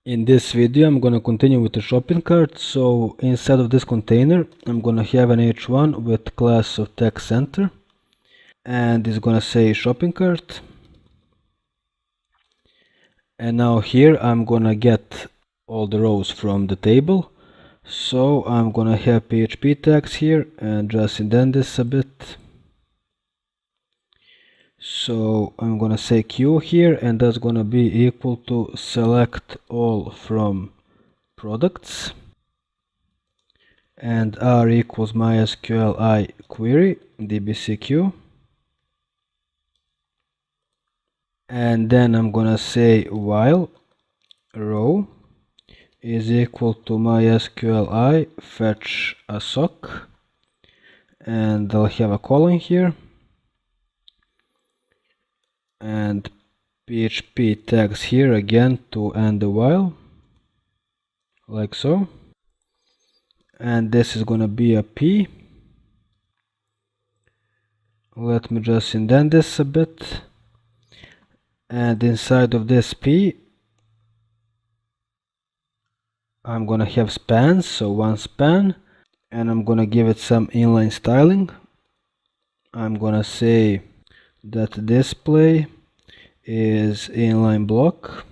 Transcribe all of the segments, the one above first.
In this video I'm gonna continue with the shopping cart. So inside of this container I'm gonna have an h1 with class of text center, and it's gonna say shopping cart. And now here I'm gonna get all the rows from the table. So I'm gonna have PHP tags here and just indent this a bit. So I'm gonna say Q here, and that's gonna be equal to select all from products, and R equals MySQL I query dbcq, and then I'm gonna say while row is equal to MySQL I fetch a sock, and I'll have a colon here, and PHP tags here again to end the while, like so. And this is gonna be a P. Let me just indent this a bit, and inside of this P I'm gonna have spans, so one span, and I'm gonna give it some inline styling. I'm gonna say that display is inline block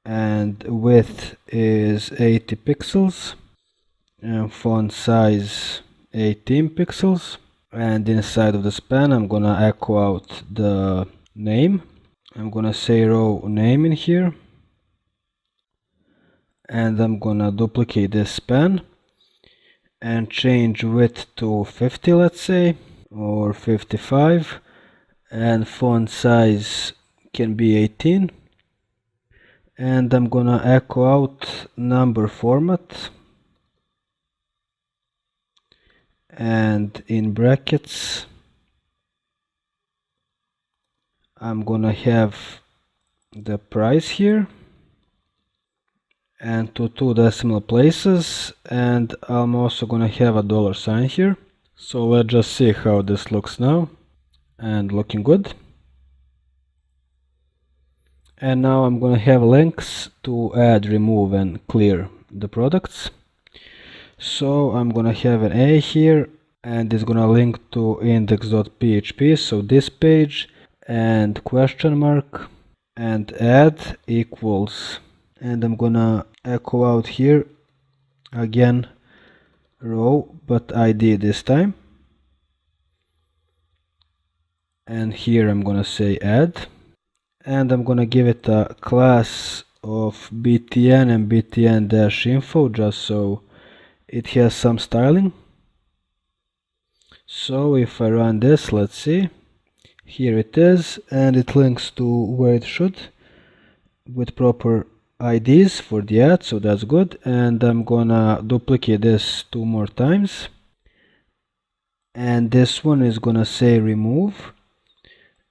and width is 80 pixels and font size 18 pixels, and inside of the span I'm gonna echo out the name. I'm gonna say row name in here, and I'm gonna duplicate this span and change width to 50, let's say, or 55, and font size can be 18, and I'm gonna echo out number format, and in brackets I'm gonna have the price here and to 2 decimal places, and I'm also gonna have a $sign here. So let's just see how this looks now, and looking good. And now I'm gonna have links to add, remove and clear the products. So I'm gonna have an A here, and it's gonna link to index.php, so this page, and question mark, and add equals, and I'm gonna echo out here again row but ID this time, and here I'm gonna say add, and I'm gonna give it a class of btn and btn-info just so it has some styling. So if I run this, let's see, here it is, and it links to where it should with proper IDs for the ad, so that's good. And I'm gonna duplicate this 2 more times, and this one is gonna say remove,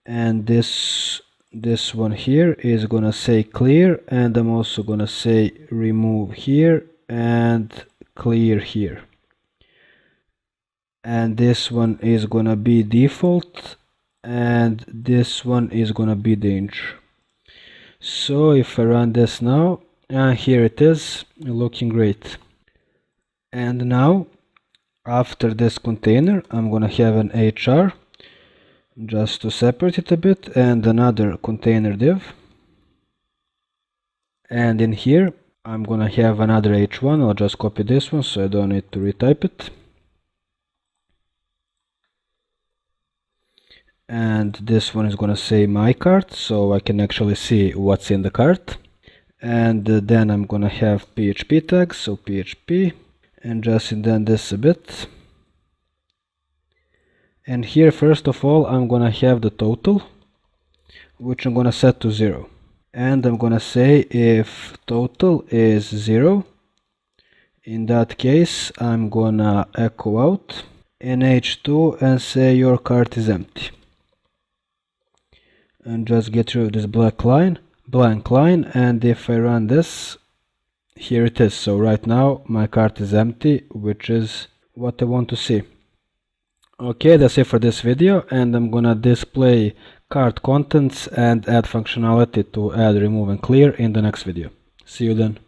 and this one here is gonna say clear, and I'm also gonna say remove here and clear here, and this one is gonna be default, and this one is gonna be the inch. So if I run this now, here it is, looking great. And now after this container I'm gonna have an HR just to separate it a bit, and another container div, and in here I'm gonna have another h1. I'll just copy this one so I don't need to retype it, and this one is gonna say my cart so I can actually see what's in the cart. And then I'm gonna have PHP tags, so PHP, and just indent this a bit. And here first of all I'm gonna have the total, which I'm gonna set to 0, and I'm gonna say if total is 0, in that case I'm gonna echo out in h2 and say your cart is empty, and just get rid of this blank line. And if I run this, here it is. So right now my cart is empty, which is what I want to see. Okay, that's it for this video, and I'm gonna display cart contents and add functionality to add, remove and clear in the next video. See you then.